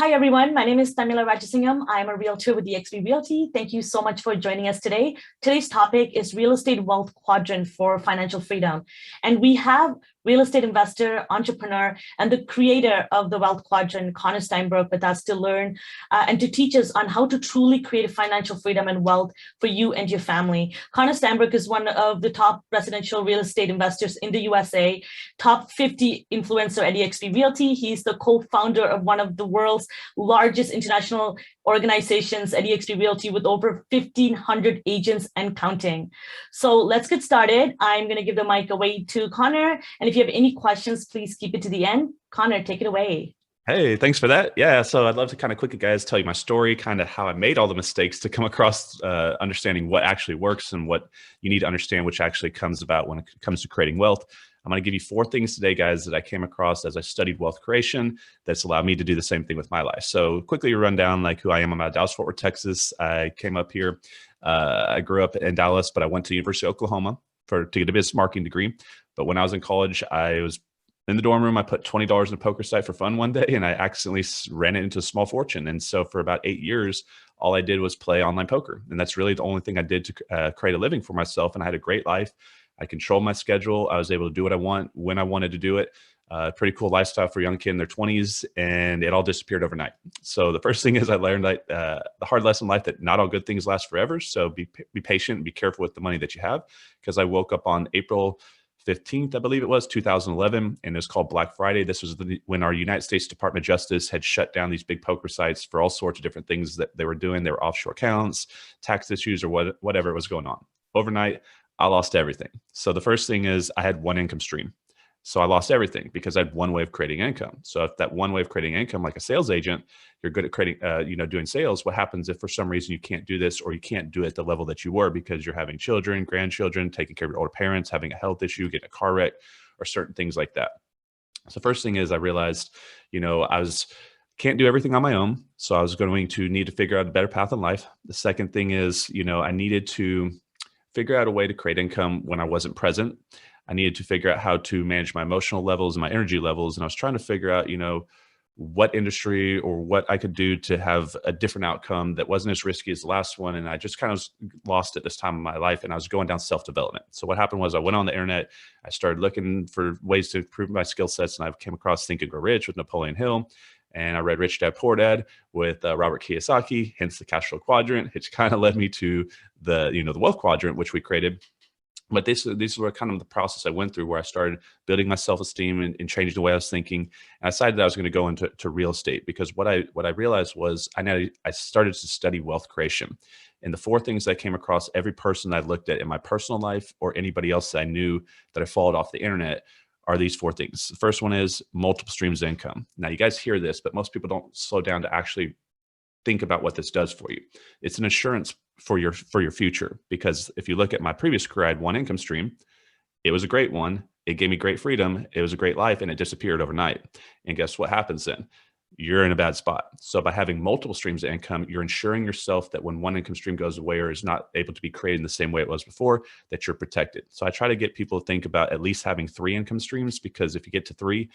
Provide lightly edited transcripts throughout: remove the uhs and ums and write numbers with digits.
Hi, everyone. My name is Tharmila Rajasingam. I'm a realtor with eXp Realty. Thank you so much for joining us today. Today's topic is real estate wealth quadrant for financial freedom. And we have real estate investor, entrepreneur, and the creator of the wealth quadrant, Connor Steinbrook, with us to learn and to teach us on how to truly create financial freedom and wealth for you and your family. Connor Steinbrook is one of the top residential real estate investors in the USA, top 50 influencer at eXp Realty. He's the co-founder of one of the world's largest international organizations at eXp Realty with over 1,500 agents and counting. So let's get started. I'm going to give the mic away to Connor. And if you have any questions, please keep it to the end. Connor, take it away. Hey, thanks for that. Yeah, so I'd love to kind of quickly, guys, tell you my story, kind of how I made all the mistakes to come across understanding what actually works and what you need to understand, which actually comes about when it comes to creating wealth. I'm going to give you 4 things today, guys, that I came across as I studied wealth creation that's allowed me to do the same thing with my life. So quickly run down like who I am. I'm out of Dallas-Fort Worth, Texas. I came up here. I grew up in Dallas, but I went to the University of Oklahoma to get a business marketing degree. But when I was in college, I was in the dorm room. I put $20 in a poker site for fun one day, and I accidentally ran it into a small fortune. And so for about 8 years, all I did was play online poker. And that's really the only thing I did to create a living for myself. And I had a great life. I controlled my schedule. I was able to do what I want when I wanted to do it. Pretty cool lifestyle for a young kid in their 20s, and it all disappeared overnight. So the first thing is I learned that the hard lesson in life that not all good things last forever. So be patient and be careful with the money that you have. Because I woke up on April 15th, I believe it was, 2011, and it was called Black Friday. This was when our United States Department of Justice had shut down these big poker sites for all sorts of different things that they were doing. They were offshore accounts, tax issues, or whatever was going on. Overnight, I lost everything. So the first thing is I had one income stream. So I lost everything because I had one way of creating income. So if that one way of creating income, like a sales agent, you're good at creating, doing sales. What happens if for some reason you can't do this, or you can't do it at the level that you were because you're having children, grandchildren, taking care of your older parents, having a health issue, getting a car wreck, or certain things like that. So first thing is I realized, can't do everything on my own. So I was going to need to figure out a better path in life. The second thing is, I needed to figure out a way to create income when I wasn't present. I needed to figure out how to manage my emotional levels and my energy levels. And I was trying to figure out, what industry or what I could do to have a different outcome that wasn't as risky as the last one. And I just kind of lost at this time in my life, and I was going down self-development. So what happened was I went on the internet, I started looking for ways to improve my skill sets, and I came across Think and Grow Rich with Napoleon Hill. And I read Rich Dad Poor Dad with Robert Kiyosaki, hence the cash flow quadrant, which kind of led me to the wealth quadrant, which we created. But these were kind of the process I went through, where I started building my self-esteem and changing the way I was thinking. And I decided that I was going to go into real estate, because what I realized was I started to study wealth creation. And the 4 things I came across every person I looked at in my personal life or anybody else that I knew that I followed off the internet are these 4 things. The first one is multiple streams of income. Now, you guys hear this, but most people don't slow down to actually think about what this does for you. It's an insurance for your future, because if you look at my previous career, I had one income stream. It was a great one. It gave me great freedom. It was a great life, and it disappeared overnight. And guess what happens then? You're in a bad spot. So by having multiple streams of income, you're ensuring yourself that when one income stream goes away or is not able to be created in the same way it was before, that you're protected. So I try to get people to think about at least having 3 income streams, because if you get to 3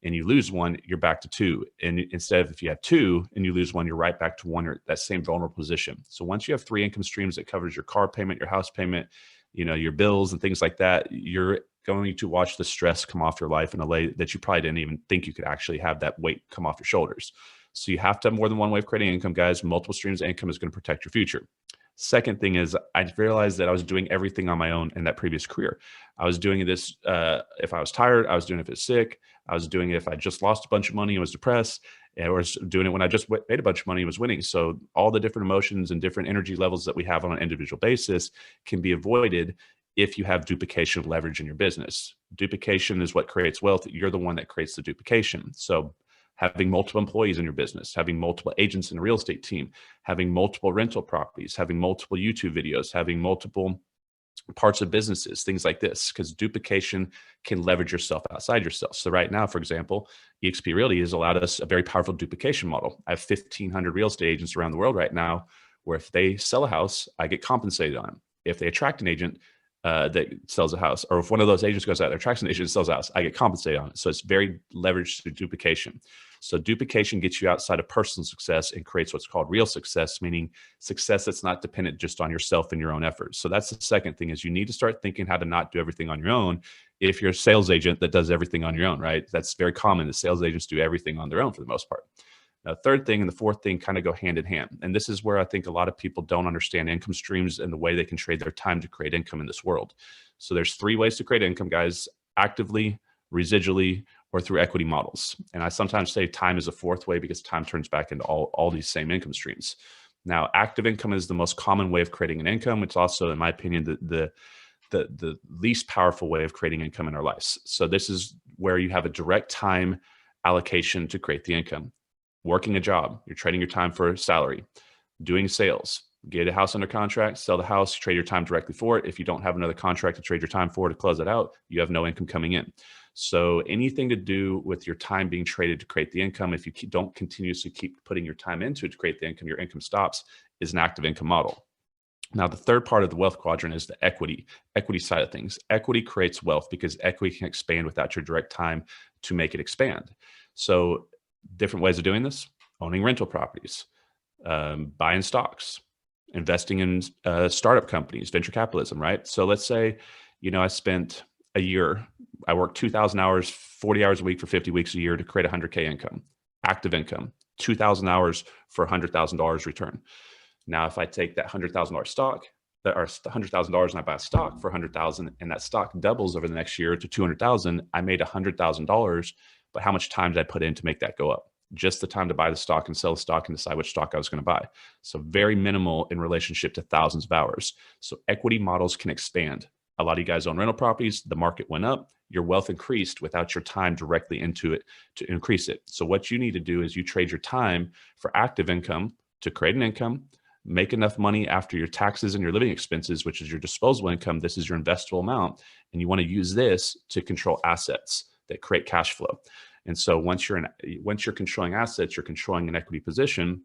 and you lose one, you're back to 2. And instead of if you have 2 and you lose one, you're right back to 1, or that same vulnerable position. So once you have 3 income streams that covers your car payment, your house payment, your bills and things like that, you're going to watch the stress come off your life in a way that you probably didn't even think you could actually have that weight come off your shoulders. So you have to have more than one way of creating income, guys. Multiple streams of income is going to protect your future. Second thing is I realized that I was doing everything on my own in that previous career. I was doing this if I was tired. I was doing it if I was sick. I was doing it if I just lost a bunch of money and was depressed. And I was doing it when I just made a bunch of money and was winning. So all the different emotions and different energy levels that we have on an individual basis can be avoided if you have duplication of leverage in your business. Duplication is what creates wealth. You're the one that creates the duplication. So having multiple employees in your business, having multiple agents in a real estate team, having multiple rental properties, having multiple YouTube videos, having multiple parts of businesses, things like this, because duplication can leverage yourself outside yourself. So right now, for example, eXp Realty has allowed us a very powerful duplication model. I have 1,500 real estate agents around the world right now, where if they sell a house, I get compensated on it. If they attract an agent that sells a house, or if one of those agents goes out there, attracts an agent that sells a house, I get compensated on it. So it's very leveraged through duplication. So duplication gets you outside of personal success and creates what's called real success, meaning success that's not dependent just on yourself and your own efforts. So that's the second thing, is you need to start thinking how to not do everything on your own. If you're a sales agent that does everything on your own, right? That's very common. The sales agents do everything on their own for the most part. Now, third thing and the fourth thing kind of go hand in hand. And this is where I think a lot of people don't understand income streams and the way they can trade their time to create income in this world. So there's three ways to create income, guys: actively, residually, or through equity models. And I sometimes say time is a fourth way because time turns back into all these same income streams. Now, active income is the most common way of creating an income. It's also, in my opinion, the least powerful way of creating income in our lives. So this is where you have a direct time allocation to create the income. Working a job, you're trading your time for salary. Doing sales, get a house under contract, sell the house, trade your time directly for it. If you don't have another contract to trade your time for to close it out, you have no income coming in. So anything to do with your time being traded to create the income, if you don't continuously keep putting your time into it to create the income, your income stops, is an active income model. Now, the third part of the wealth quadrant is the equity side of things. Equity creates wealth because equity can expand without your direct time to make it expand. So different ways of doing this: owning rental properties, buying stocks, investing in startup companies, venture capitalism, right? So let's say, I spent a year, I worked 2,000 hours, 40 hours a week for 50 weeks a year to create $100K income, active income, 2,000 hours for $100,000 return. Now, if I take that $100,000 stock, or $100,000, and I buy a stock for $100,000, and that stock doubles over the next year to $200,000, I made $100,000. But how much time did I put in to make that go up? Just the time to buy the stock and sell the stock and decide which stock I was going to buy. So very minimal in relationship to thousands of hours. So equity models can expand. A lot of you guys own rental properties. The market went up. Your wealth increased without your time directly into it to increase it. So what you need to do is you trade your time for active income to create an income, make enough money after your taxes and your living expenses, which is your disposable income. This is your investable amount. And you want to use this to control assets that create cash flow. And so once you're controlling assets, you're controlling an equity position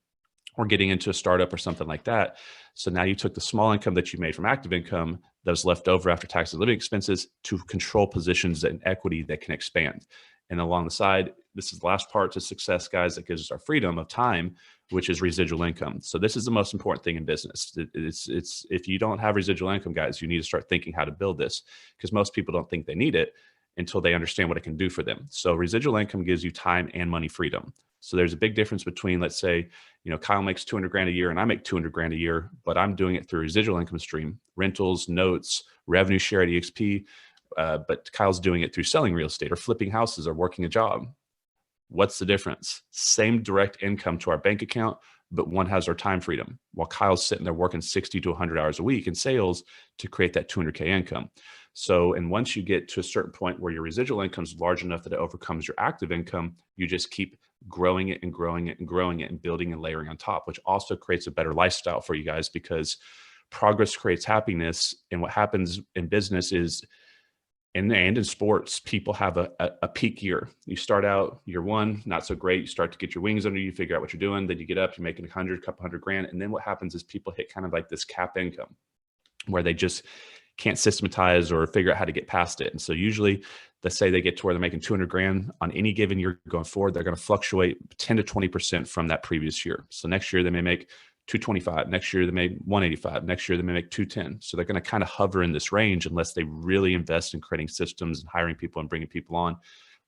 or getting into a startup or something like that. So now you took the small income that you made from active income that was left over after taxes and living expenses to control positions in equity that can expand. And along the side, this is the last part to success, guys, that gives us our freedom of time, which is residual income. So this is the most important thing in business. It's if you don't have residual income, guys, you need to start thinking how to build this, because most people don't think they need it until they understand what it can do for them. So residual income gives you time and money freedom. So there's a big difference between, let's say, Kyle makes 200 grand a year and I make 200 grand a year, but I'm doing it through a residual income stream, rentals, notes, revenue share at EXP. But Kyle's doing it through selling real estate or flipping houses or working a job. What's the difference? Same direct income to our bank account, but one has our time freedom, while Kyle's sitting there working 60 to 100 hours a week in sales to create that 200K income. So, and once you get to a certain point where your residual income is large enough that it overcomes your active income, you just keep growing it and growing it and growing it and building and layering on top, which also creates a better lifestyle for you guys, because progress creates happiness. And what happens in business is, and in sports, people have a peak year. You start out year one, not so great. You start to get your wings under you, figure out what you're doing. Then you get up, you're making couple hundred grand. And then what happens is people hit kind of like this cap income where they just can't systematize or figure out how to get past it. And so usually, let's say they get to where they're making 200 grand on any given year going forward, they're going to fluctuate 10 to 20% from that previous year. So next year they may make 225. Next year they may 185. Next year they may make 210. So they're going to kind of hover in this range unless they really invest in creating systems and hiring people and bringing people on,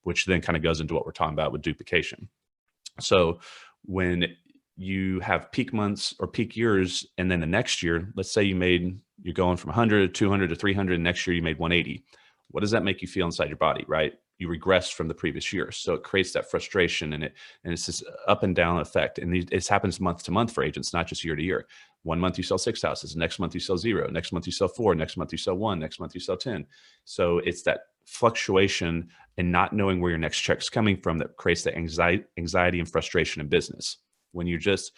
which then kind of goes into what we're talking about with duplication. So when you have peak months or peak years, and then the next year, let's say you're going from 100 to 200 to 300, and next year you made 180. What does that make you feel inside your body, right? You regress from the previous year. So it creates that frustration, and it's this up and down effect. And it happens month to month for agents, not just year to year. 1 month you sell 6 houses, next month you sell 0, next month you sell 4, next month you sell 1, next month you sell 10. So it's that fluctuation and not knowing where your next check's coming from that creates the anxiety and frustration in business. When you're just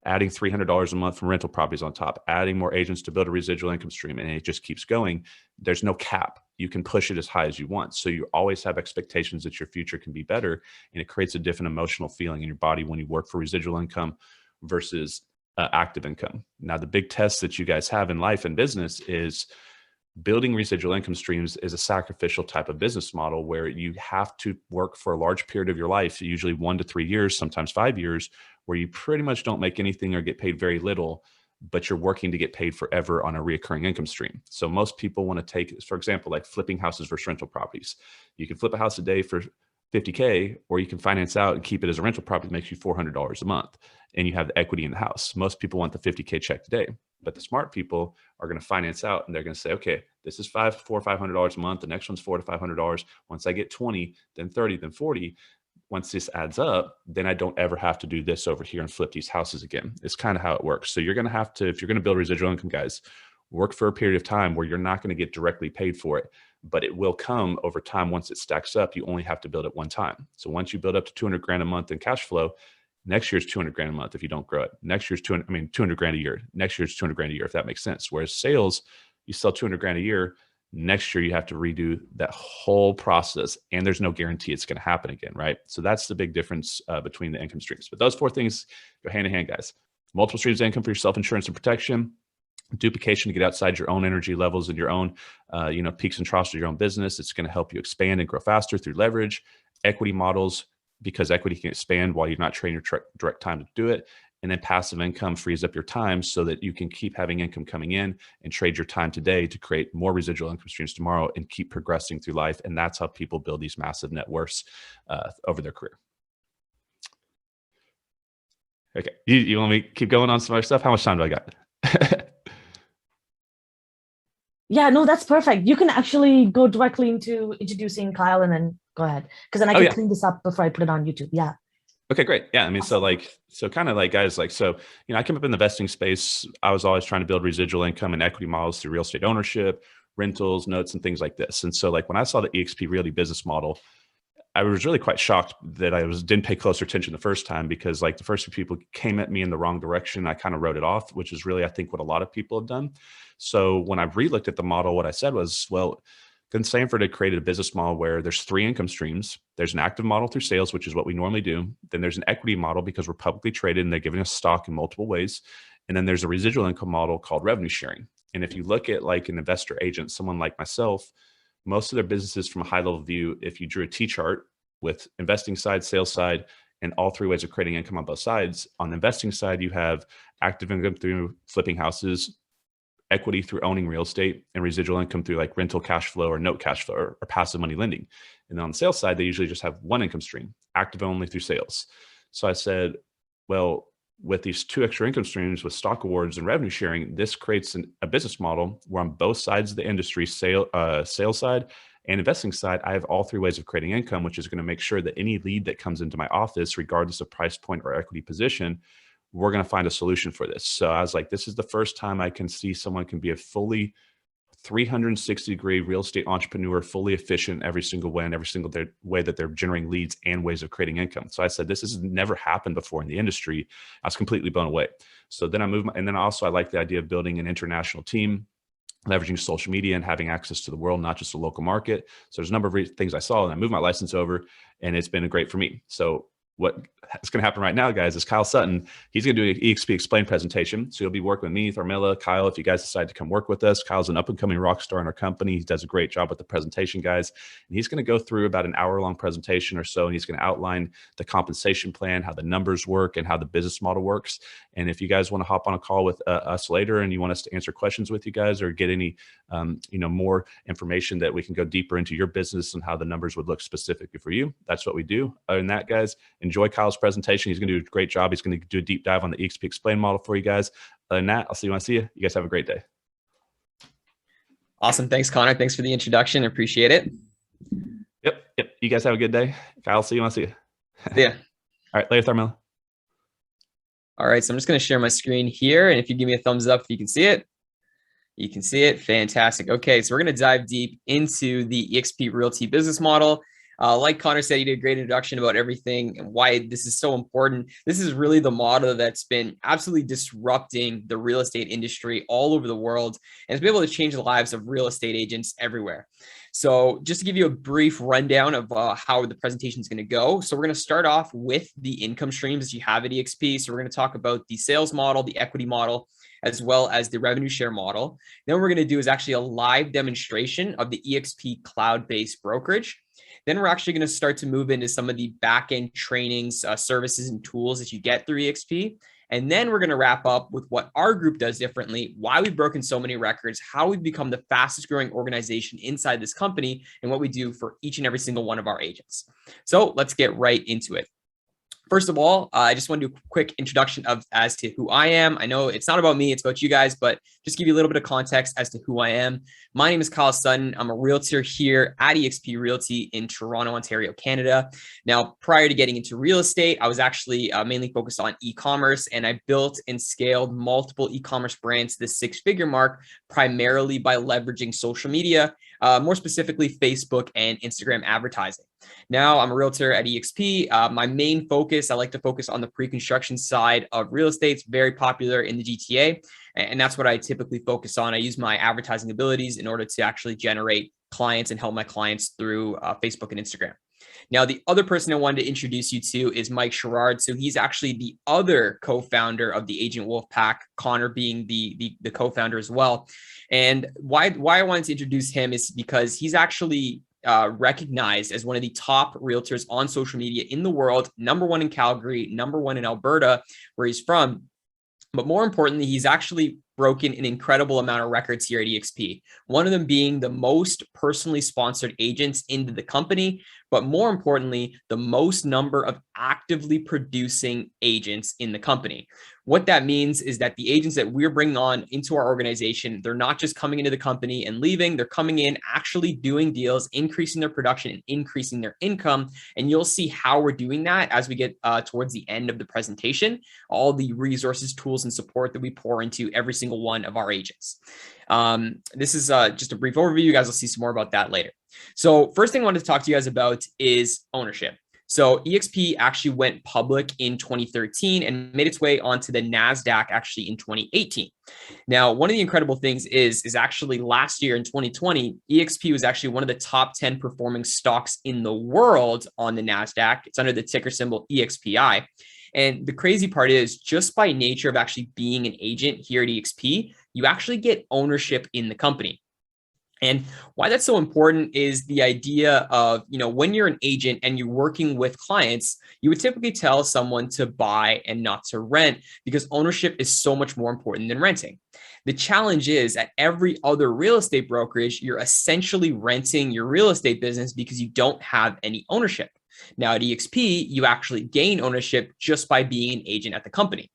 adding $300 a month from rental properties on top, adding more agents to build a residual income stream, and it just keeps going, there's no cap. You can push it as high as you want. So you always have expectations that your future can be better, and it creates a different emotional feeling in your body when you work for residual income versus active income. Now, the big test that you guys have in life and business is Building residual income streams is a sacrificial type of business model where you have to work for a large period of your life, usually 1 to 3 years, sometimes 5 years, where you pretty much don't make anything or get paid very little, but you're working to get paid forever on a recurring income stream. So most people want to take, for example, like flipping houses versus rental properties. You can flip a house a day for 50K, or you can finance out and keep it as a rental property that makes you $400 a month, and you have the equity in the house. Most people want the 50K check today, but the smart people are going to finance out, and they're going to say, okay, this is $400 or $500 a month. The next one's $400 to $500. Once I get 20, then 30, then 40. Once this adds up, then I don't ever have to do this over here and flip these houses again. It's kind of how it works. So you're going to have to, if you're going to build residual income, guys, work for a period of time where you're not going to get directly paid for it, but it will come over time. Once it stacks up, you only have to build it one time. So once you build up to 200 grand a month in cash flow, next year's 200 grand a month if you don't grow it. Next year's 200 grand a year. Next year's 200 grand a year, if that makes sense. Whereas sales, you sell 200 grand a year. Next year, you have to redo that whole process, and there's no guarantee it's going to happen again, right? So that's the big difference between the income streams. But those 4 things go hand in hand, guys. Multiple streams of income for your self-insurance and protection, duplication to get outside your own energy levels and your own peaks and troughs of your own business. It's going to help you expand and grow faster through leverage, equity models, because equity can expand while you're not trading your direct time to do it. And then passive income frees up your time so that you can keep having income coming in and trade your time today to create more residual income streams tomorrow and keep progressing through life. And that's how people build these massive net worths over their career. Okay, you want me to keep going on some other stuff? How much time do I got? Yeah, no, that's perfect. You can actually go directly into introducing Kyle and then go ahead. Because then I can clean this up before I put it on YouTube. Yeah. Okay, great. Yeah. I mean, awesome. So kind of like guys, I came up in the investing space. I was always trying to build residual income and equity models through real estate ownership, rentals, notes, and things like this. And so when I saw the EXP Realty business model, I was really quite shocked that didn't pay closer attention the first time, because the first few people came at me in the wrong direction. I kind of wrote it off, which is really, I think, what a lot of people have done. So when I re-looked at the model, what I said was, well, then Stanford had created a business model where there's 3 income streams. There's an active model through sales, which is what we normally do. Then there's an equity model because we're publicly traded and they're giving us stock in multiple ways. And then there's a residual income model called revenue sharing. And if you look at an investor agent, someone like myself, most of their businesses from a high level view, if you drew a T-chart with investing side, sales side, and all 3 ways of creating income on both sides. On the investing side, you have active income through flipping houses, equity through owning real estate, and residual income through rental cash flow or note cash flow or passive money lending. And then on the sales side, they usually just have 1 income stream, active only through sales. So I said, well, with these 2 extra income streams with stock awards and revenue sharing, this creates a business model where on both sides of the industry, sales side and investing side, I have all 3 ways of creating income, which is going to make sure that any lead that comes into my office, regardless of price point or equity position, we're going to find a solution for this. So I was like, this is the first time I can see someone can be a fully 360-degree real estate entrepreneur, fully efficient every single way and every single way that they're generating leads and ways of creating income. So I said, this has never happened before in the industry. I was completely blown away. So then I moved, and then also I like the idea of building an international team, leveraging social media and having access to the world, not just a local market. So there's a number of things I saw, and I moved my license over, and it's been great for me. So what is going to happen right now, guys, is Kyle Sutton, he's going to do an EXP Explain presentation. So he'll be working with me, Tharmila, Kyle, if you guys decide to come work with us. Kyle's an up-and-coming rock star in our company. He does a great job with the presentation, guys. And he's going to go through about an hour-long presentation or so, and he's going to outline the compensation plan, how the numbers work, and how the business model works. And if you guys want to hop on a call with us later and you want us to answer questions with you guys or get any more information that we can go deeper into your business and how the numbers would look specifically for you, that's what we do. Other than that, guys, enjoy Kyle's presentation. He's going to do a great job. He's going to do a deep dive on the EXP Explain model for you guys. Other than that, I'll see you when I see you. You guys have a great day. Awesome. Thanks, Connor. Thanks for the introduction. Appreciate it. Yep. You guys have a good day. Kyle, see you when I see you. Yeah. All right. Later, Tharmila. All right. So I'm just going to share my screen here. And if you give me a thumbs up, if you can see it. You can see it. Fantastic. Okay. So we're going to dive deep into the EXP Realty business model. Like Connor said, he did a great introduction about everything and why this is so important. This is really the model that's been absolutely disrupting the real estate industry all over the world and it's been able to change the lives of real estate agents everywhere. So just to give you a brief rundown of how the presentation is going to go. So we're going to start off with the income streams that you have at EXP. So we're going to talk about the sales model, the equity model, as well as the revenue share model. Then what we're going to do is actually a live demonstration of the EXP cloud-based brokerage. Then we're actually going to start to move into some of the back-end trainings, services, and tools that you get through EXP. And then we're going to wrap up with what our group does differently, why we've broken so many records, how we've become the fastest growing organization inside this company, and what we do for each and every single one of our agents. So let's get right into it. First of all, I just want to do a quick introduction as to who I am. I know it's not about me, it's about you guys, but just give you a little bit of context as to who I am. My name is Kyle Sutton. I'm a realtor here at eXp Realty in Toronto, Ontario, Canada. Now, prior to getting into real estate, I was actually mainly focused on e-commerce, and I built and scaled multiple e-commerce brands to the six-figure mark, primarily by leveraging social media, more specifically Facebook and Instagram advertising. Now I'm a realtor at eXp. My main focus, I like to focus on the pre-construction side of real estate. It's very popular in the GTA, and that's what I typically focus on. I use my advertising abilities in order to actually generate clients and help my clients through Facebook and Instagram. Now, the other person I wanted to introduce you to is Mike Sherrard. So he's actually the other co-founder of the Agent Wolf Pack, Connor being the co-founder as well. And why I wanted to introduce him is because he's actually recognized as one of the top realtors on social media in the world, #1 in Calgary, #1 in Alberta, where he's from. But more importantly, he's actually broken an incredible amount of records here at eXp. One of them being the most personally sponsored agents into the company, but more importantly, the most number of actively producing agents in the company. What that means is that the agents that we're bringing on into our organization, they're not just coming into the company and leaving, they're coming in, actually doing deals, increasing their production and increasing their income. And you'll see how we're doing that as we get towards the end of the presentation, all the resources, tools, and support that we pour into every single one of our agents. This is just a brief overview. You guys will see some more about that later. So first thing I wanted to talk to you guys about is ownership. So eXp actually went public in 2013 and made its way onto the NASDAQ actually in 2018. Now, one of the incredible things is actually last year in 2020, eXp was actually one of the top 10 performing stocks in the world on the NASDAQ. It's under the ticker symbol EXPI. And the crazy part is, just by nature of actually being an agent here at eXp, you actually get ownership in the company. And why that's so important is the idea of, when you're an agent and you're working with clients, you would typically tell someone to buy and not to rent, because ownership is so much more important than renting. The challenge is, at every other real estate brokerage, you're essentially renting your real estate business because you don't have any ownership. Now at eXp, you actually gain ownership just by being an agent at the company.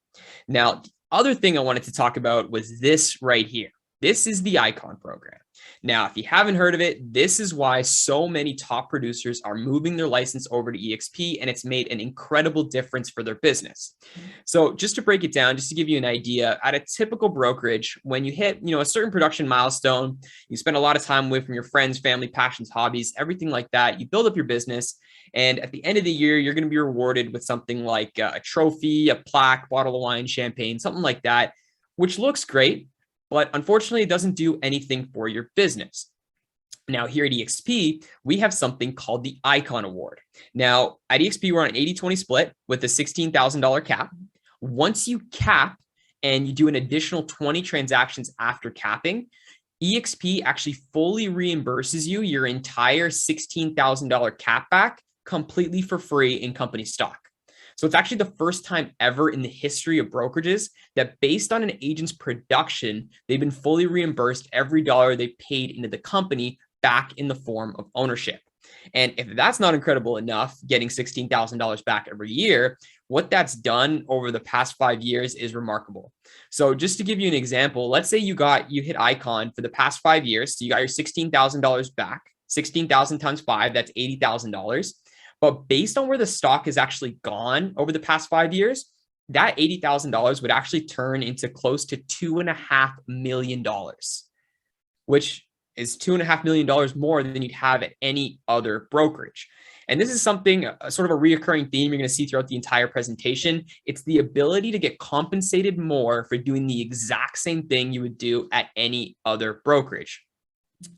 Now, the other thing I wanted to talk about was this right here. This is the Icon program. Now, if you haven't heard of it, this is why so many top producers are moving their license over to eXp, and it's made an incredible difference for their business. So just to break it down, just to give you an idea, at a typical brokerage, when you hit, a certain production milestone, you spend a lot of time away from your friends, family, passions, hobbies, everything like that, you build up your business. And at the end of the year, you're going to be rewarded with something like a trophy, a plaque, bottle of wine, champagne, something like that, which looks great, but unfortunately, it doesn't do anything for your business. Now, here at eXp, we have something called the Icon Award. Now, at eXp, we're on an 80-20 split with a $16,000 cap. Once you cap and you do an additional 20 transactions after capping, eXp actually fully reimburses you your entire $16,000 cap back completely for free in company stock. So it's actually the first time ever in the history of brokerages that, based on an agent's production, they've been fully reimbursed every dollar they paid into the company back in the form of ownership. And if that's not incredible enough, getting $16,000 back every year, what that's done over the past 5 years is remarkable. So just to give you an example, let's say you hit Icon for the past 5 years. So you got your $16,000 back, 16,000 times 5, that's $80,000. But based on where the stock has actually gone over the past 5 years, that $80,000 would actually turn into close to $2.5 million, which is $2.5 million more than you'd have at any other brokerage. And this is something, sort of a reoccurring theme you're going to see throughout the entire presentation. It's the ability to get compensated more for doing the exact same thing you would do at any other brokerage.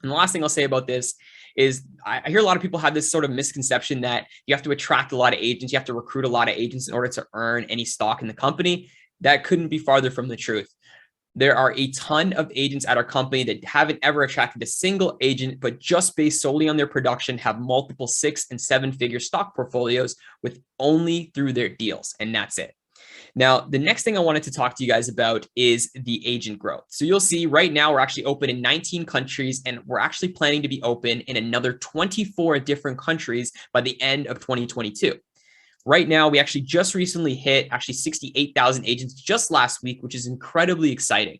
And the last thing I'll say about this is I hear a lot of people have this sort of misconception that you have to attract a lot of agents, you have to recruit a lot of agents in order to earn any stock in the company. That couldn't be farther from the truth. There are a ton of agents at our company that haven't ever attracted a single agent, but just based solely on their production have multiple 6- and 7-figure stock portfolios with only through their deals. And that's it. Now, the next thing I wanted to talk to you guys about is the agent growth. So you'll see right now we're actually open in 19 countries, and we're actually planning to be open in another 24 different countries by the end of 2022. Right now, we actually just recently hit 68,000 agents just last week, which is incredibly exciting.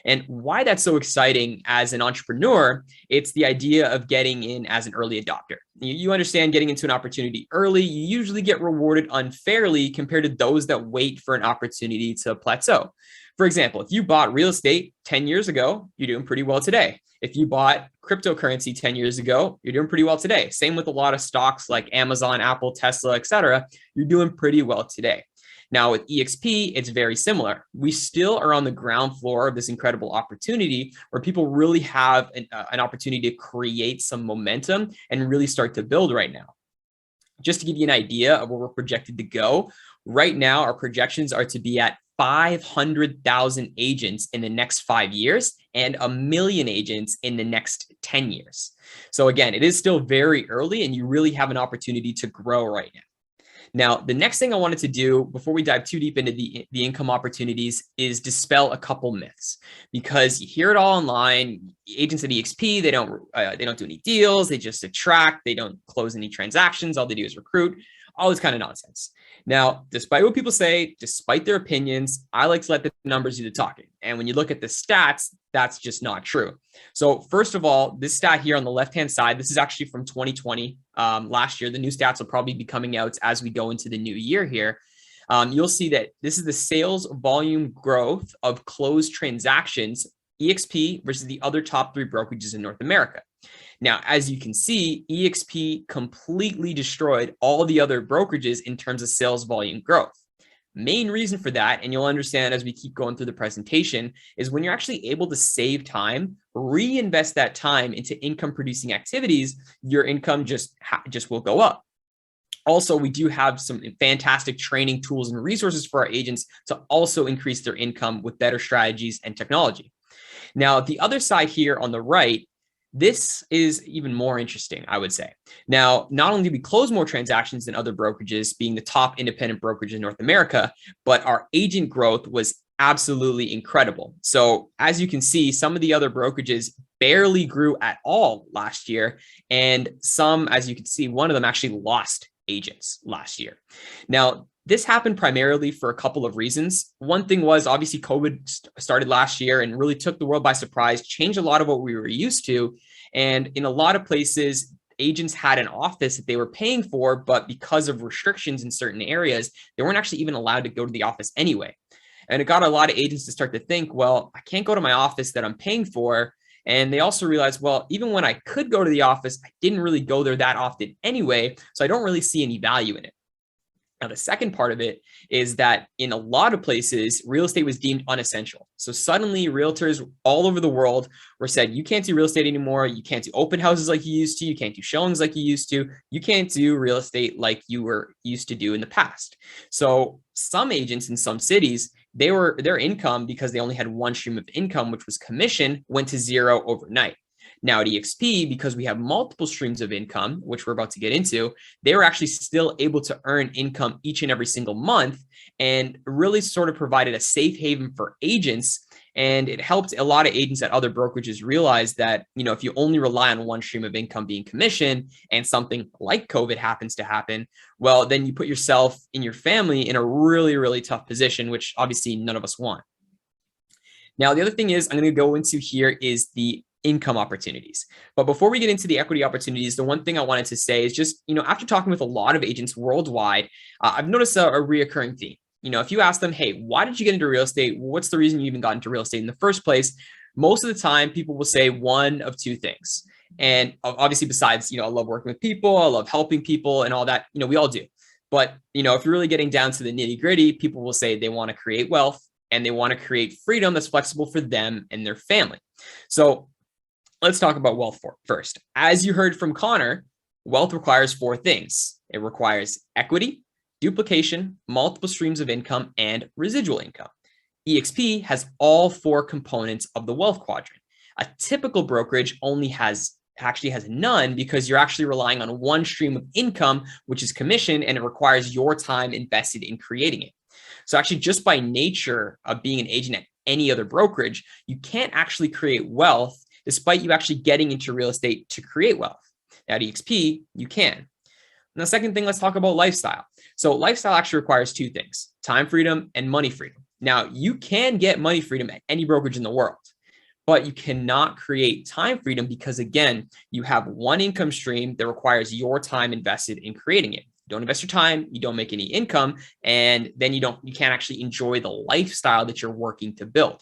And why that's so exciting as an entrepreneur, it's the idea of getting in as an early adopter. You understand, getting into an opportunity early, you usually get rewarded unfairly compared to those that wait for an opportunity to plateau. For example, if you bought real estate 10 years ago, you're doing pretty well today. If you bought cryptocurrency 10 years ago, you're doing pretty well today. Same with a lot of stocks like Amazon, Apple, Tesla, etc. You're doing pretty well today. Now with EXP, it's very similar. We still are on the ground floor of this incredible opportunity where people really have an opportunity to create some momentum and really start to build right now. Just to give you an idea of where we're projected to go, right now our projections are to be at 500,000 agents in the next 5 years and 1 million agents in the next 10 years. So again, it is still very early and you really have an opportunity to grow right now. Now, the next thing I wanted to do before we dive too deep into the income opportunities is dispel a couple myths, because you hear it all online. Agents at EXP, they don't do any deals. They just attract. They don't close any transactions. All they do is recruit. All this kind of nonsense. Now, despite what people say, despite their opinions, I like to let the numbers do the talking. And when you look at the stats, that's just not true. So first of all, this stat here on the left-hand side, this is actually from 2020, last year. The new stats will probably be coming out as we go into the new year here. You'll see that this is the sales volume growth of closed transactions, EXP versus the other top 3 brokerages in North America. Now, as you can see, EXP completely destroyed all the other brokerages in terms of sales volume growth. Main reason for that, and you'll understand as we keep going through the presentation, is when you're actually able to save time, reinvest that time into income producing activities, your income just will go up. Also, we do have some fantastic training tools and resources for our agents to also increase their income with better strategies and technology. Now, the other side here on the right, this is even more interesting, I would say. Now, not only do we close more transactions than other brokerages, being the top independent brokerage in North America, but our agent growth was absolutely incredible. So as you can see, some of the other brokerages barely grew at all last year. And some, as you can see, one of them actually lost agents last year. Now, this happened primarily for a couple of reasons. One thing was obviously COVID started last year and really took the world by surprise, changed a lot of what we were used to. And in a lot of places, agents had an office that they were paying for, but because of restrictions in certain areas, they weren't actually even allowed to go to the office anyway. And it got a lot of agents to start to think, well, I can't go to my office that I'm paying for. And they also realized, well, even when I could go to the office, I didn't really go there that often anyway, so I don't really see any value in it. Now, the second part of it is that in a lot of places, real estate was deemed unessential. So suddenly realtors all over the world were said, you can't do real estate anymore. You can't do open houses like you used to. You can't do showings like you used to. You can't do real estate like you were used to do in the past. So some agents in some cities, their income, because they only had one stream of income, which was commission, went to zero overnight. Now at EXP, because we have multiple streams of income, which we're about to get into, they were actually still able to earn income each and every single month, and really sort of provided a safe haven for agents. And it helped a lot of agents at other brokerages realize that, you know, if you only rely on one stream of income being commission and something like COVID happens to happen, well, then you put yourself and your family in a really, really tough position, which obviously none of us want. Now, the other thing is I'm going to go into here is the income opportunities. But before we get into the equity opportunities, the one thing I wanted to say is just, you know, after talking with a lot of agents worldwide, I've noticed a reoccurring theme. You know, if you ask them, hey, why did you get into real estate? What's the reason you even got into real estate in the first place? Most of the time, people will say one of two things. And obviously, besides, you know, I love working with people, I love helping people and all that, you know, we all do. But, you know, if you're really getting down to the nitty gritty, people will say they want to create wealth and they want to create freedom that's flexible for them and their family. So let's talk about wealth first. As you heard from Connor, wealth requires 4 things. It requires equity, duplication, multiple streams of income, and residual income. EXP has all 4 components of the wealth quadrant. A typical brokerage actually has none, because you're actually relying on one stream of income, which is commission, and it requires your time invested in creating it. So actually, just by nature of being an agent at any other brokerage, you can't actually create wealth despite you actually getting into real estate to create wealth. At EXP, you can. And the second thing, let's talk about lifestyle. So lifestyle actually requires 2 things: time freedom and money freedom. Now, you can get money freedom at any brokerage in the world, but you cannot create time freedom because, again, you have one income stream that requires your time invested in creating it. You don't invest your time, you don't make any income, and then you can't actually enjoy the lifestyle that you're working to build.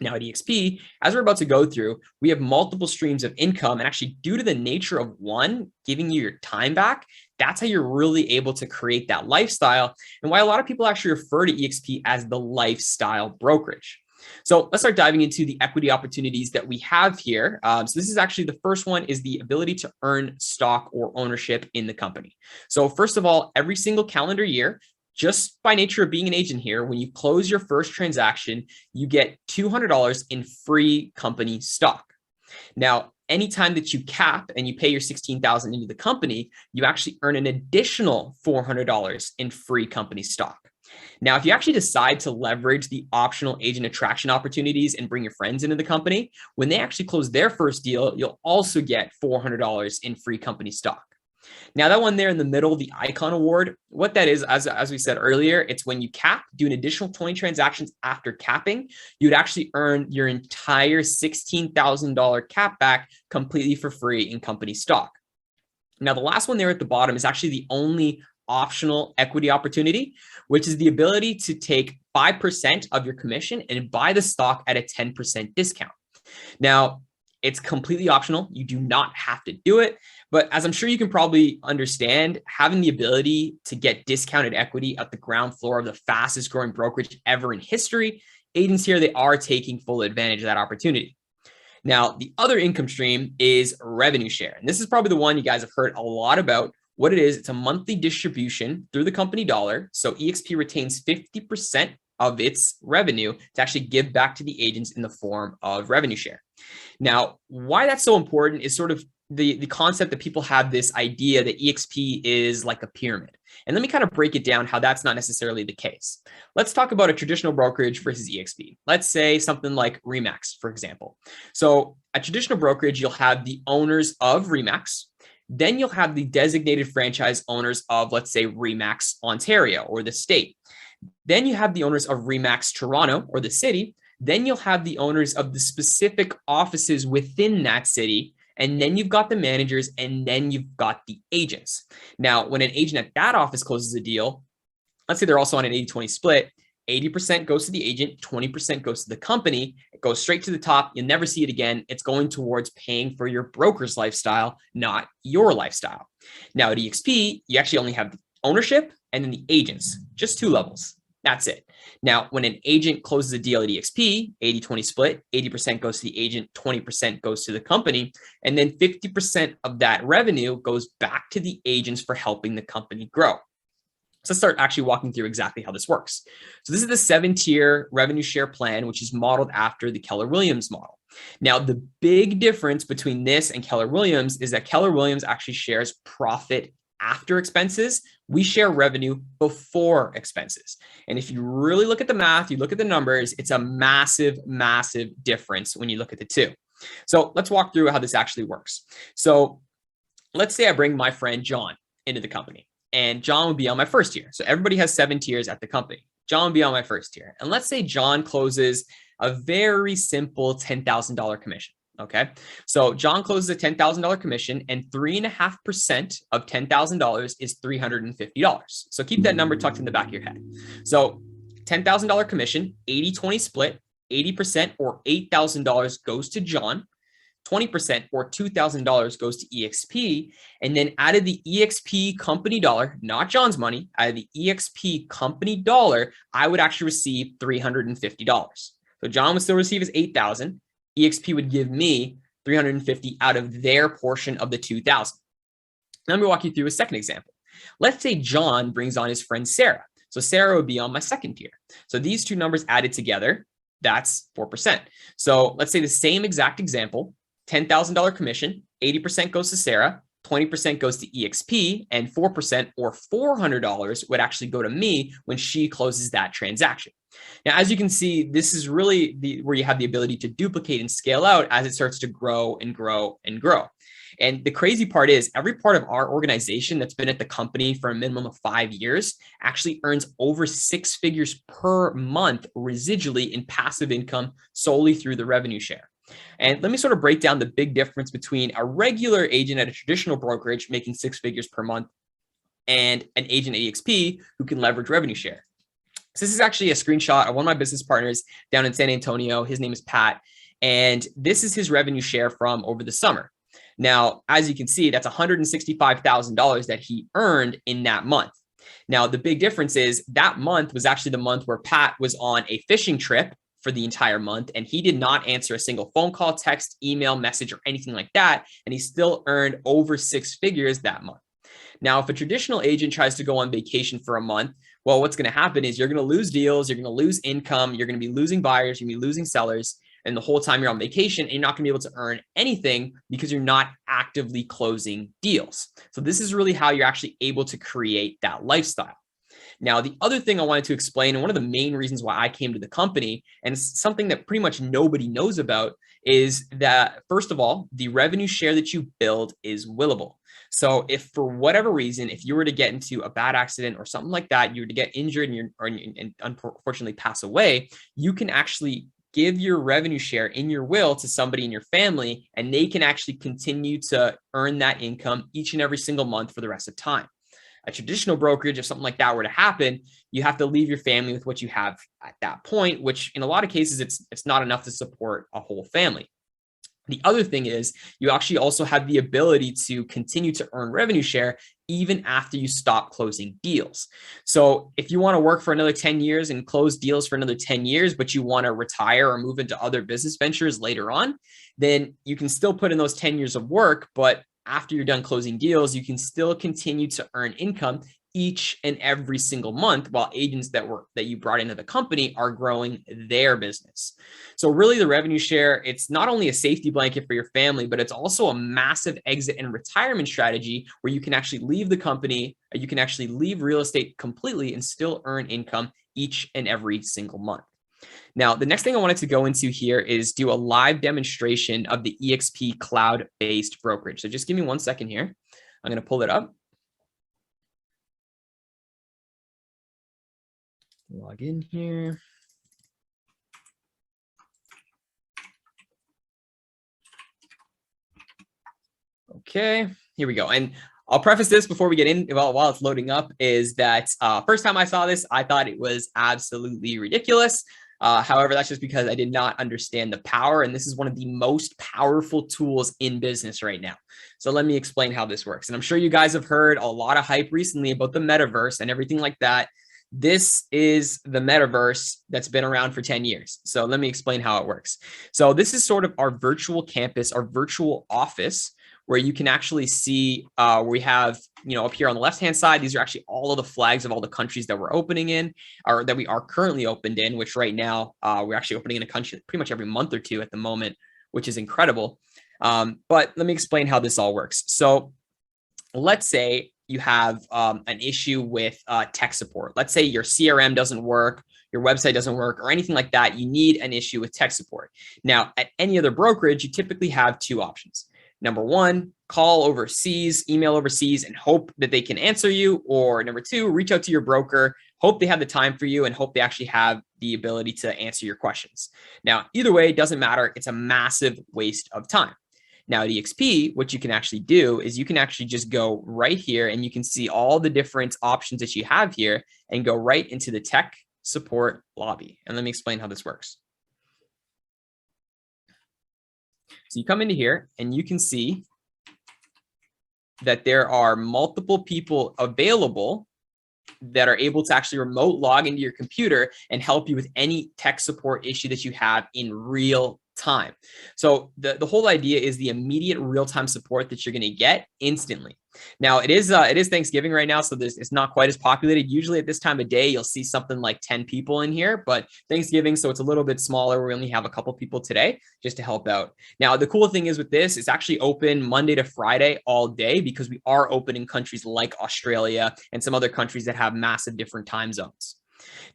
Now at EXP, as we're about to go through, we have multiple streams of income, and actually, due to the nature of one giving you your time back, that's how you're really able to create that lifestyle, and why a lot of people actually refer to EXP as the lifestyle brokerage. So let's start diving into the equity opportunities that we have here. So this is actually, the first one is the ability to earn stock or ownership in the company. So first of all, every single calendar year, just by nature of being an agent here, when you close your first transaction, you get $200 in free company stock. Now, anytime that you cap and you pay your $16,000 into the company, you actually earn an additional $400 in free company stock. Now, if you actually decide to leverage the optional agent attraction opportunities and bring your friends into the company, when they actually close their first deal, you'll also get $400 in free company stock. Now, that one there in the middle, the Icon Award, what that is, as we said earlier, it's when you cap, do an additional 20 transactions after capping, you'd actually earn your entire $16,000 cap back completely for free in company stock. Now, the last one there at the bottom is actually the only optional equity opportunity, which is the ability to take 5% of your commission and buy the stock at a 10% discount. Now, it's completely optional. You do not have to do it. But as I'm sure you can probably understand, having the ability to get discounted equity at the ground floor of the fastest growing brokerage ever in history, agents here, they are taking full advantage of that opportunity. Now, the other income stream is revenue share. And this is probably the one you guys have heard a lot about. What it is, it's a monthly distribution through the company dollar. So EXP retains 50% of its revenue to actually give back to the agents in the form of revenue share. Now, why that's so important is sort of the concept that people have this idea that EXP is like a pyramid. And let me kind of break it down how that's not necessarily the case. Let's talk about a traditional brokerage versus EXP. Let's say something like RE/MAX, for example. So a traditional brokerage, you'll have the owners of RE/MAX. Then you'll have the designated franchise owners of, let's say, RE/MAX Ontario or the state. Then you have the owners of RE/MAX Toronto or the city. Then you'll have the owners of the specific offices within that city. And then you've got the managers, and then you've got the agents. Now, when an agent at that office closes a deal, let's say they're also on an 80-20 split, 80% goes to the agent, 20% goes to the company. It goes straight to the top. You'll never see it again. It's going towards paying for your broker's lifestyle, not your lifestyle. Now at EXP, you actually only have the ownership and then the agents, just 2 levels. That's it. Now, when an agent closes a deal at EXP, 80-20 split, 80% goes to the agent, 20% goes to the company, and then 50% of that revenue goes back to the agents for helping the company grow. So let's start actually walking through exactly how this works. So this is the 7-tier revenue share plan, which is modeled after the Keller Williams model. Now, the big difference between this and Keller Williams is that Keller Williams actually shares profit after expenses. We share revenue before expenses. And if you really look at the math, you look at the numbers, it's a massive, massive difference when you look at the two. So let's walk through how this actually works. So let's say I bring my friend John into the company, and John would be on my first tier. So everybody has 7 tiers at the company. John would be on my first tier. And let's say John closes a very simple $10,000 commission. Okay. So John closes a $10,000 commission, and 3.5% of $10,000 is $350. So keep that number tucked in the back of your head. So $10,000 commission, 80-20 split, 80% or $8,000 goes to John. 20% or $2,000 goes to EXP. And then out of the EXP company dollar, not John's money, out of the EXP company dollar, I would actually receive $350. So John would still receive his $8,000. EXP would give me $350 out of their portion of the $2,000. Let me walk you through a second example. Let's say John brings on his friend Sarah. So Sarah would be on my second tier. So these two numbers added together, that's 4%. So let's say the same exact example, $10,000 commission, 80% goes to Sarah, 20% goes to EXP, and 4% or $400 would actually go to me when she closes that transaction. Now, as you can see, this is really where you have the ability to duplicate and scale out as it starts to grow and grow and grow. And the crazy part is every part of our organization that's been at the company for a minimum of 5 years actually earns over 6 figures per month residually in passive income solely through the revenue share. And let me sort of break down the big difference between a regular agent at a traditional brokerage making 6 figures per month and an agent at EXP who can leverage revenue share. So this is actually a screenshot of one of my business partners down in San Antonio. His name is Pat, and this is his revenue share from over the summer. Now, as you can see, that's $165,000 that he earned in that month. Now, the big difference is that month was actually the month where Pat was on a fishing trip for the entire month, and he did not answer a single phone call, text, email, message, or anything like that, and he still earned over 6 figures that month. Now, if a traditional agent tries to go on vacation for a month, well, what's going to happen is you're going to lose deals, you're going to lose income, you're going to be losing buyers, you're going to be losing sellers, and the whole time you're on vacation, and you're not going to be able to earn anything because you're not actively closing deals. So this is really how you're actually able to create that lifestyle. Now, the other thing I wanted to explain, and one of the main reasons why I came to the company, and it's something that pretty much nobody knows about, is that, first of all, the revenue share that you build is willable. So if for whatever reason, if you were to get into a bad accident or something like that, you were to get injured and unfortunately pass away, you can actually give your revenue share in your will to somebody in your family, and they can actually continue to earn that income each and every single month for the rest of time. A traditional brokerage, if something like that were to happen, you have to leave your family with what you have at that point, which in a lot of cases, it's not enough to support a whole family. The other thing is you actually also have the ability to continue to earn revenue share even after you stop closing deals. So if you want to work for another 10 years and close deals for another 10 years, but you want to retire or move into other business ventures later on, then you can still put in those 10 years of work, but after you're done closing deals, you can still continue to earn income each and every single month while agents that you brought into the company are growing their business. So really the revenue share, it's not only a safety blanket for your family, but it's also a massive exit and retirement strategy where you can actually leave the company, you can actually leave real estate completely and still earn income each and every single month. Now, the next thing I wanted to go into here is do a live demonstration of the EXP cloud-based brokerage. So just give me 1 second here. I'm going to pull it up. Log in here. Okay, here we go. And I'll preface this before we get in, while it's loading up, is that first time I saw this, I thought it was absolutely ridiculous. However, that's just because I did not understand the power, and this is one of the most powerful tools in business right now. So let me explain how this works. And I'm sure you guys have heard a lot of hype recently about the metaverse and everything like that. This is the metaverse that's been around for 10 years. So let me explain how it works. So this is sort of our virtual campus, our virtual office, where you can actually see we have, up here on the left-hand side, these are actually all of the flags of all the countries that we're opening in, or that we are currently opened in, which right now we're actually opening in a country pretty much every month or two at the moment, which is incredible. But let me explain how this all works. So let's say you have an issue with tech support. Let's say your CRM doesn't work, your website doesn't work, or anything like that. You need an issue with tech support. Now, at any other brokerage, you typically have 2 options. Number 1, call overseas, email overseas, and hope that they can answer you. Or number 2, reach out to your broker, hope they have the time for you, and hope they actually have the ability to answer your questions. Now, either way, it doesn't matter. It's a massive waste of time. Now at EXP, what you can actually do is you can actually just go right here and you can see all the different options that you have here and go right into the tech support lobby. And let me explain how this works. So you come into here and you can see that there are multiple people available that are able to actually remote log into your computer and help you with any tech support issue that you have in real time. So the whole idea is the immediate real-time support that you're going to get instantly. Now it is Thanksgiving right now, so it's not quite as populated. Usually at this time of day, you'll see something like 10 people in here, but Thanksgiving, so it's a little bit smaller. We only have a couple people today just to help out. Now, the cool thing is with this, it's actually open Monday to Friday all day because we are open in countries like Australia and some other countries that have massive different time zones.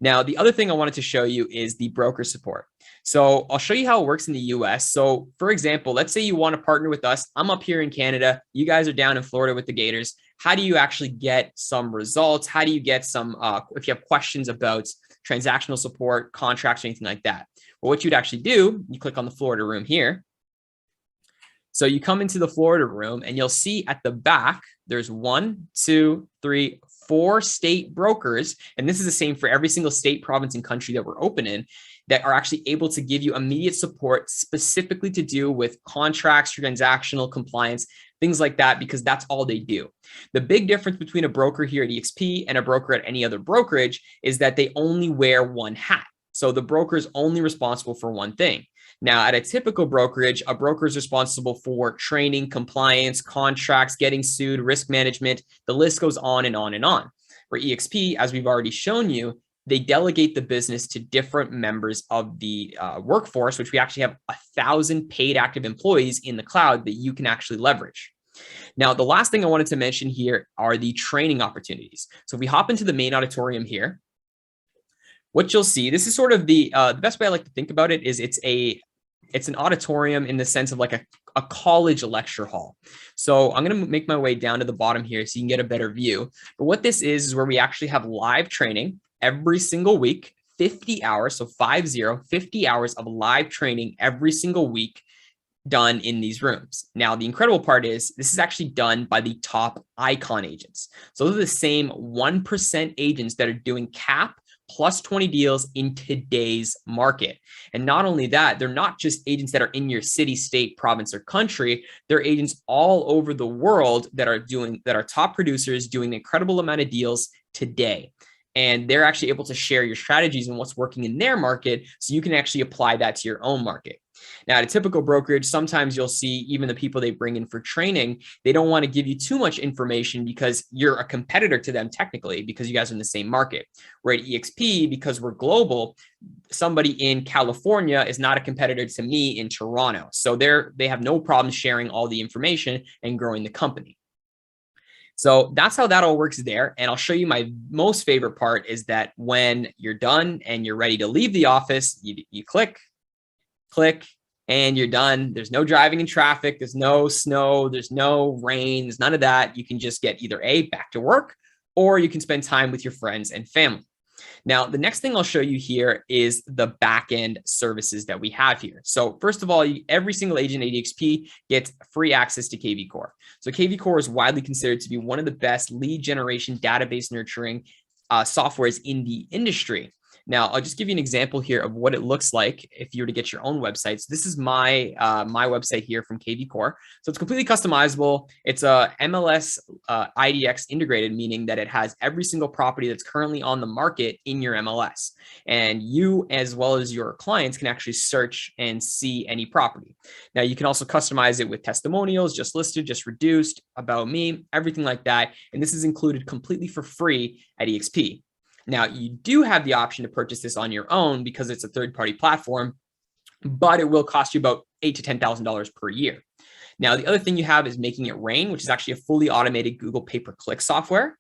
Now, the other thing I wanted to show you is the broker support. So I'll show you how it works in the US. So for example, let's say you want to partner with us. I'm up here in Canada. You guys are down in Florida with the Gators. How do you actually get some results? How do you get some, if you have questions about transactional support, contracts, or anything like that? Well, what you'd actually do, you click on the Florida room here. So you come into the Florida room and you'll see at the back, there's 1, 2, 3, 4 state brokers. And this is the same for every single state, province, and country that we're open in, that are actually able to give you immediate support specifically to do with contracts, transactional compliance, things like that, because that's all they do. The big difference between a broker here at EXP and a broker at any other brokerage is that they only wear one hat. So the broker is only responsible for one thing. Now, at a typical brokerage, a broker is responsible for training, compliance, contracts, getting sued, risk management. The list goes on and on and on. For EXP, as we've already shown you, they delegate the business to different members of the workforce, which we actually have 1,000 paid active employees in the cloud that you can actually leverage. Now, the last thing I wanted to mention here are the training opportunities. So if we hop into the main auditorium here, what you'll see, this is sort of the best way I like to think about it is it's an auditorium in the sense of like a college lecture hall. So I'm going to make my way down to the bottom here so you can get a better view. But what this is where we actually have live training every single week, 50 hours. So 50 hours of live training every single week done in these rooms. Now, the incredible part is this is actually done by the top icon agents. So those are the same 1% agents that are doing cap plus 20 deals in today's market. And not only that, they're not just agents that are in your city, state, province, or country. They're agents all over the world that are top producers doing an incredible amount of deals today. And they're actually able to share your strategies and what's working in their market so you can actually apply that to your own market. Now, at a typical brokerage, sometimes you'll see even the people they bring in for training, they don't want to give you too much information because you're a competitor to them technically because you guys are in the same market. Where at EXP, because we're global, somebody in California is not a competitor to me in Toronto. So they have no problem sharing all the information and growing the company. So that's how that all works there. And I'll show you my most favorite part is that when you're done and you're ready to leave the office, you click, and you're done. There's no driving in traffic. There's no snow. There's no rain. There's none of that. You can just get either back to work, or you can spend time with your friends and family. Now, the next thing I'll show you here is the back-end services that we have here. So first of all, every single agent at EXP gets free access to KV Core. So KV Core is widely considered to be one of the best lead generation database nurturing softwares in the industry. Now, I'll just give you an example here of what it looks like if you were to get your own website. So this is my website here from KV Core. So it's completely customizable. It's a MLS IDX integrated, meaning that it has every single property that's currently on the market in your MLS. And you, as well as your clients, can actually search and see any property. Now, you can also customize it with testimonials, just listed, just reduced, about me, everything like that. And this is included completely for free at EXP. Now, you do have the option to purchase this on your own because it's a third-party platform, but it will cost you about $8,000 to $10,000 per year. Now, the other thing you have is Making It Rain, which is actually a fully automated Google pay-per-click software.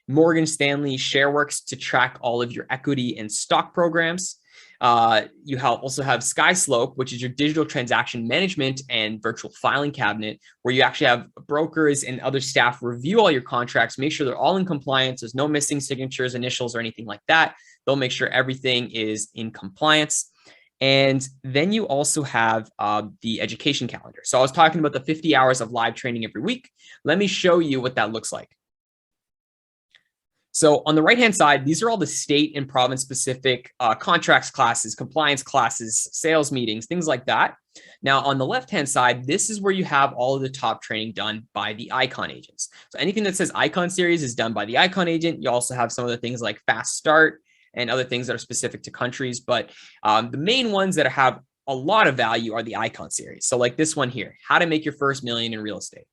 Morgan Stanley ShareWorks to track all of your equity and stock programs. You also have SkySlope, which is your digital transaction management and virtual filing cabinet, where you actually have brokers and other staff review all your contracts, make sure they're all in compliance. There's no missing signatures, initials, or anything like that. They'll make sure everything is in compliance. And then you also have the education calendar. So I was talking about the 50 hours of live training every week. Let me show you what that looks like. So on the right-hand side, these are all the state and province specific contracts classes, compliance classes, sales meetings, things like that. Now, on the left-hand side, this is where you have all of the top training done by the Icon agents. So anything that says Icon series is done by the Icon agent. You also have some of the things like Fast Start and other things that are specific to countries. But the main ones that have a lot of value are the icon series. So like this one here, how to make your first million in real estate,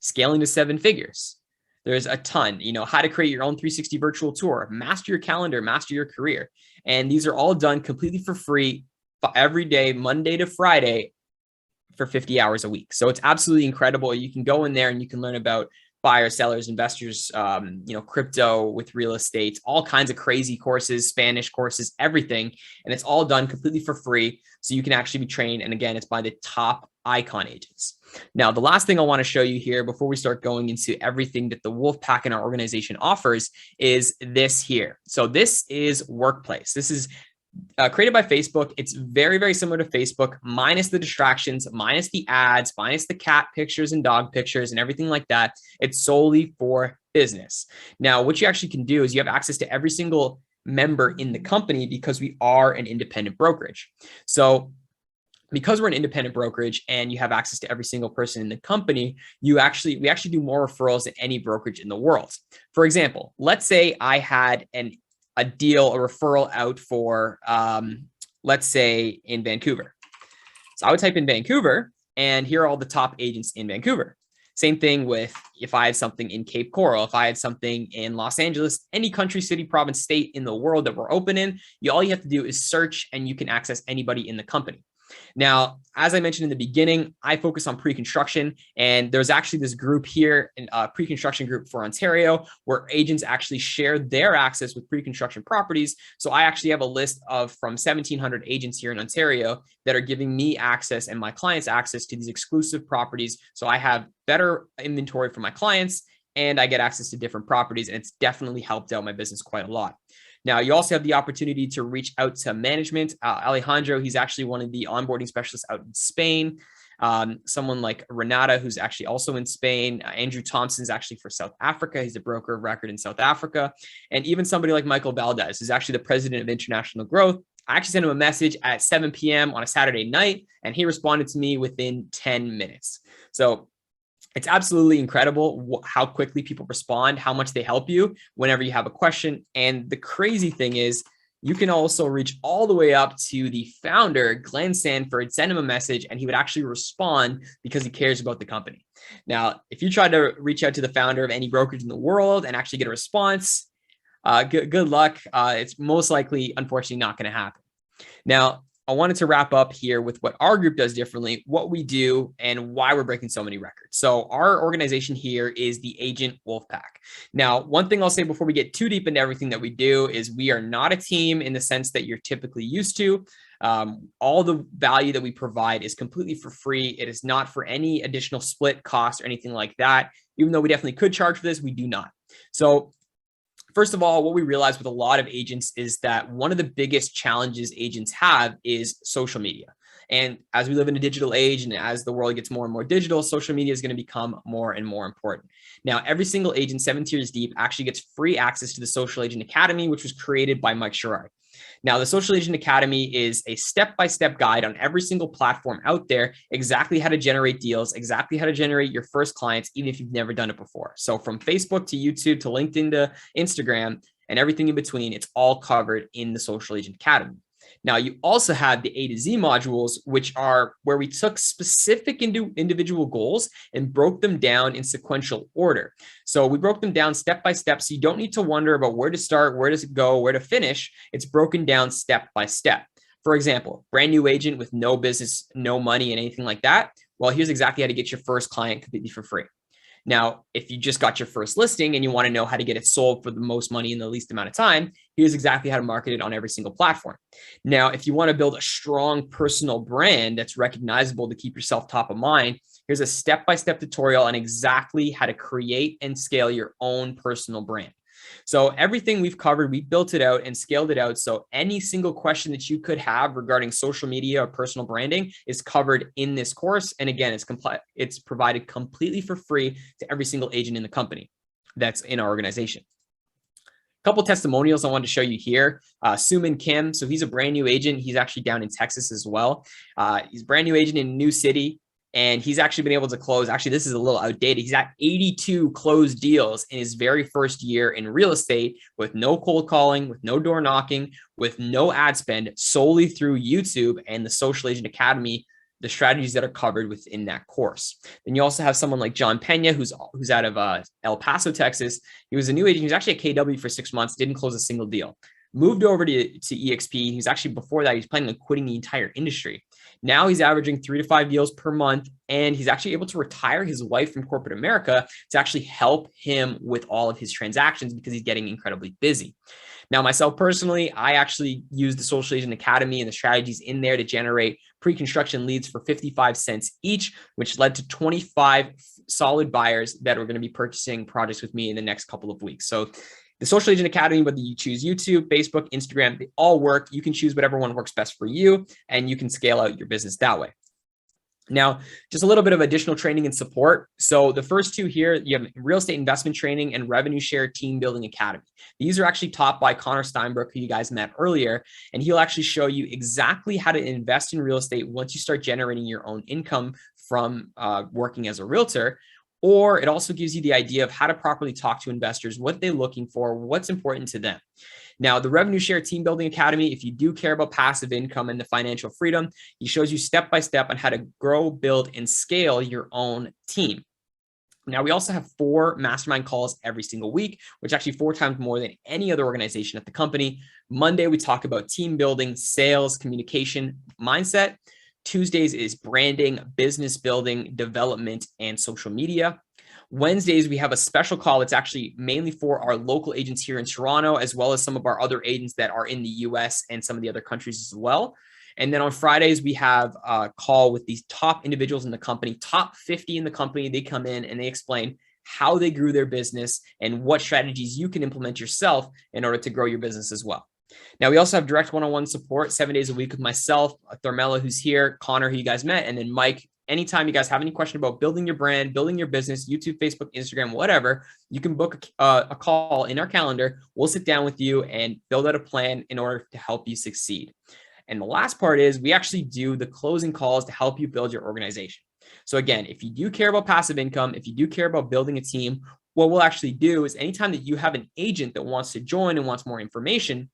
scaling to 7 figures. There's a ton, how to create your own 360 virtual tour, master your calendar, master your career. And these are all done completely for free every day, Monday to Friday, for 50 hours a week. So it's absolutely incredible. You can go in there and you can learn about buyers, sellers, investors, crypto with real estate, all kinds of crazy courses, Spanish courses, everything. And it's all done completely for free. So you can actually be trained. And again, it's by the top icon agents. Now, the last thing I want to show you here before we start going into everything that the Wolfpack in our organization offers is this here. So this is Workplace. This is created by Facebook. It's very, very similar to Facebook, minus the distractions, minus the ads, minus the cat pictures and dog pictures and everything like that. It's solely for business. Now, what you actually can do is you have access to every single member in the company because we are an independent brokerage. So because we're an independent brokerage and you have access to every single person in the company, we actually do more referrals than any brokerage in the world. For example, let's say I had a deal, a referral out for, let's say in Vancouver. So I would type in Vancouver and here are all the top agents in Vancouver. Same thing with if I had something in Cape Coral, if I had something in Los Angeles, any country, city, province, state in the world that we're open in, all you have to do is search and you can access anybody in the company. Now, as I mentioned in the beginning, I focus on pre-construction, and there's actually this group here, a pre-construction group for Ontario, where agents actually share their access with pre-construction properties. So I actually have a list of from 1,700 agents here in Ontario that are giving me access and my clients access to these exclusive properties. So I have better inventory for my clients and I get access to different properties, and it's definitely helped out my business quite a lot. Now, you also have the opportunity to reach out to management. Alejandro, he's actually one of the onboarding specialists out in Spain. Someone like Renata, who's actually also in Spain. Andrew Thompson's actually for South Africa. He's a broker of record in South Africa. And even somebody like Michael Valdez, who's actually the president of international growth. I actually sent him a message at 7 p.m. on a Saturday night, and he responded to me within 10 minutes. So it's absolutely incredible how quickly people respond, how much they help you whenever you have a question. And the crazy thing is you can also reach all the way up to the founder, Glenn Sanford, send him a message, and he would actually respond because he cares about the company. Now, if you try to reach out to the founder of any brokerage in the world and actually get a response, good luck. It's most likely, unfortunately, not going to happen. Now, I wanted to wrap up here with what our group does differently, what we do, and why we're breaking so many records. So our organization here is the Agent Wolfpack. Now, one thing I'll say before we get too deep into everything that we do is we are not a team in the sense that you're typically used to. All the value that we provide is completely for free. It is not for any additional split cost or anything like that. Even though we definitely could charge for this, we do not. So first of all, what we realize with a lot of agents is that one of the biggest challenges agents have is social media. And as we live in a digital age and as the world gets more and more digital, social media is going to become more and more important. Now, every single agent, 7 tiers deep, actually gets free access to the Social Agent Academy, which was created by Mike Sherrard. Now, the Social Agent Academy is a step-by-step guide on every single platform out there, exactly how to generate deals, exactly how to generate your first clients, even if you've never done it before. So from Facebook to YouTube to LinkedIn to Instagram and everything in between, it's all covered in the Social Agent Academy. Now, you also have the A to Z modules, which are where we took specific individual goals and broke them down in sequential order. So we broke them down step by step. So you don't need to wonder about where to start, where does it go, where to finish. It's broken down step by step. For example, brand new agent with no business, no money and anything like that. Well, here's exactly how to get your first client completely for free. Now, if you just got your first listing and you want to know how to get it sold for the most money in the least amount of time, here's exactly how to market it on every single platform. Now, if you want to build a strong personal brand that's recognizable to keep yourself top of mind, here's a step-by-step tutorial on exactly how to create and scale your own personal brand. So everything we've covered, we built it out and scaled it out. So any single question that you could have regarding social media or personal branding is covered in this course. And again, it's provided completely for free to every single agent in the company that's in our organization. A couple testimonials I wanted to show you here. Suman Kim. So he's a brand new agent. He's actually down in Texas as well. He's a brand new agent in a new city. And he's actually been able to close, actually, this is a little outdated. He's at 82 closed deals in his very first year in real estate with no cold calling, with no door knocking, with no ad spend, solely through YouTube and the Social Agent Academy, the strategies that are covered within that course. Then you also have someone like John Pena, who's out of El Paso, Texas. He was a new agent. He was actually at KW for 6 months, didn't close a single deal. Moved over to EXP. He's actually, before that, he's planning on quitting the entire industry. Now he's averaging 3 to 5 deals per month, and he's actually able to retire his wife from corporate America to actually help him with all of his transactions because he's getting incredibly busy. Now, myself personally, I actually use the Social Agent Academy and the strategies in there to generate pre-construction leads for 55 cents each, which led to 25 solid buyers that are going to be purchasing projects with me in the next couple of weeks. So the Social Agent Academy, whether you choose YouTube, Facebook, Instagram, they all work. You can choose whatever one works best for you, and you can scale out your business that way. Now, just a little bit of additional training and support. So the first two here, you have Real Estate Investment Training and Revenue Share Team Building Academy. These are actually taught by Connor Steinbrook, who you guys met earlier, and he'll actually show you exactly how to invest in real estate once you start generating your own income from working as a realtor. Or it also gives you the idea of how to properly talk to investors, what they're looking for, what's important to them. Now, the Revenue Share Team Building Academy, if you do care about passive income and the financial freedom, he shows you step by step on how to grow, build, and scale your own team. Now, we also have 4 mastermind calls every single week, which actually 4 times more than any other organization at the company. Monday, we talk about team building, sales, communication, mindset. Tuesdays is branding, business building, development, and social media. Wednesdays, we have a special call. It's actually mainly for our local agents here in Toronto, as well as some of our other agents that are in the US and some of the other countries as well. And then on Fridays, we have a call with these top individuals in the company, top 50 in the company. They come in and they explain how they grew their business and what strategies you can implement yourself in order to grow your business as well. Now, we also have direct one-on-one support 7 days a week with myself, Tharmila, who's here, Connor, who you guys met, and then Mike. Anytime you guys have any question about building your brand, building your business, YouTube, Facebook, Instagram, whatever, you can book a call in our calendar. We'll sit down with you and build out a plan in order to help you succeed. And the last part is we actually do the closing calls to help you build your organization. So again, if you do care about passive income, if you do care about building a team, what we'll actually do is anytime that you have an agent that wants to join and wants more information,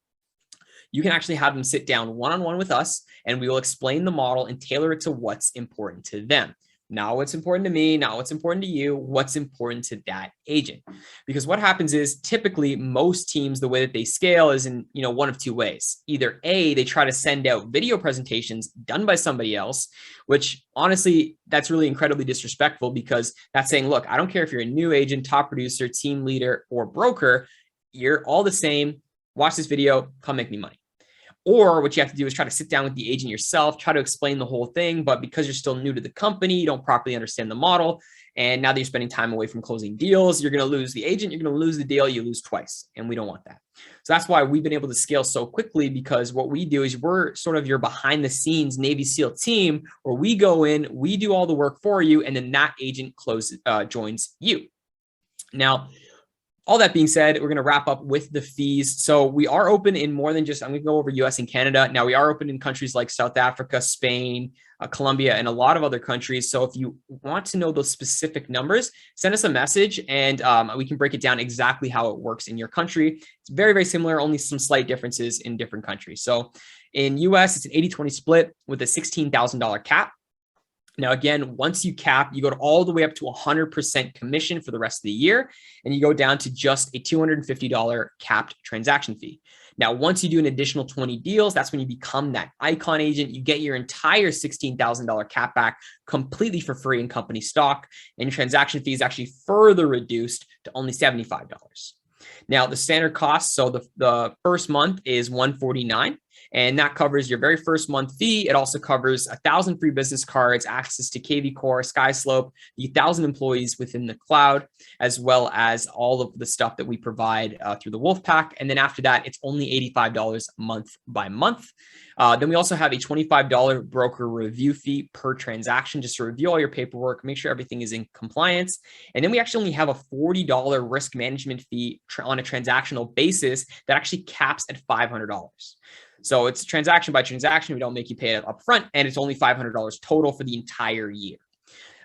you can actually have them sit down one-on-one with us, and we will explain the model and tailor it to what's important to them. Not what's important to me, not what's important to you, what's important to that agent. Because what happens is typically most teams, the way that they scale is in, one of 2 ways. Either A, they try to send out video presentations done by somebody else, which honestly, that's really incredibly disrespectful because that's saying, look, I don't care if you're a new agent, top producer, team leader, or broker, you're all the same. Watch this video, come make me money. Or what you have to do is try to sit down with the agent yourself, try to explain the whole thing. But because you're still new to the company, you don't properly understand the model. And now that you're spending time away from closing deals, you're going to lose the agent, you're going to lose the deal, you lose twice. And we don't want that. So that's why we've been able to scale so quickly, because what we do is we're sort of your behind the scenes Navy SEAL team where we go in, we do all the work for you, and then that agent joins you. Now, all that being said, we're going to wrap up with the fees. So we are open in more than just, I'm going to go over US and Canada. Now we are open in countries like South Africa, Spain, Colombia, and a lot of other countries. So if you want to know those specific numbers, send us a message and we can break it down exactly how it works in your country. It's very, very similar, only some slight differences in different countries. So in US, it's an 80-20 split with a $16,000 cap. Now, again, once you cap, you go all the way up to 100% commission for the rest of the year, and you go down to just a $250 capped transaction fee. Now, once you do an additional 20 deals, that's when you become that icon agent. You get your entire $16,000 cap back completely for free in company stock, and your transaction fee is actually further reduced to only $75. Now, the standard cost, so the first month is $149. And that covers your very first month fee. It also covers 1,000 free business cards, access to KV Core, SkySlope, the 1,000 employees within the cloud, as well as all of the stuff that we provide through the Wolf Pack. And then after that, it's only $85 month by month. Then we also have a $25 broker review fee per transaction, just to review all your paperwork, make sure everything is in compliance. And then we actually only have a $40 risk management fee on a transactional basis that actually caps at $500. So it's transaction by transaction. We don't make you pay it up front, and it's only $500 total for the entire year.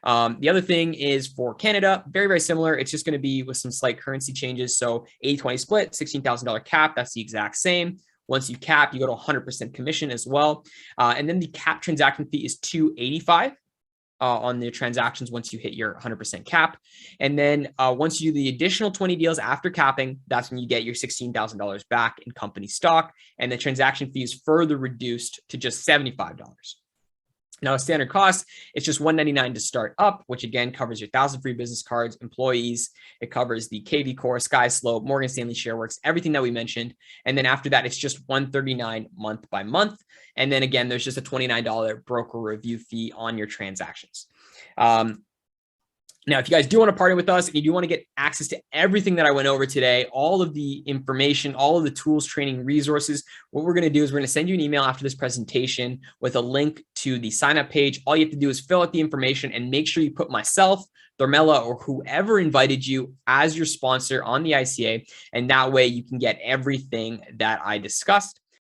The other thing is for Canada, very, very similar. It's just going to be with some slight currency changes. So 80-20 split, $16,000 cap. That's the exact same. Once you cap, you go to 100% commission as well. And then the cap transaction fee is $285 on the transactions once you hit your 100% cap. And then once you do the additional 20 deals after capping, that's when you get your $16,000 back in company stock. And the transaction fee is further reduced to just $75. Now, a standard cost, it's just $199 to start up, which again covers your 1,000 free business cards, employees. It covers the KV Core, SkySlope, Morgan Stanley ShareWorks, everything that we mentioned. And then after that, it's just $139 month by month. And then again, there's just a $29 broker review fee on your transactions. Now, if you guys do want to partner with us and you do want to get access to everything that I went over today, all of the information, all of the tools, training, resources, what we're going to do is we're going to send you an email after this presentation with a link to the sign up page. All you have to do is fill out the information and make sure you put myself, Tharmila, or whoever invited you as your sponsor on the ICA. And that way you can get everything that I discussed.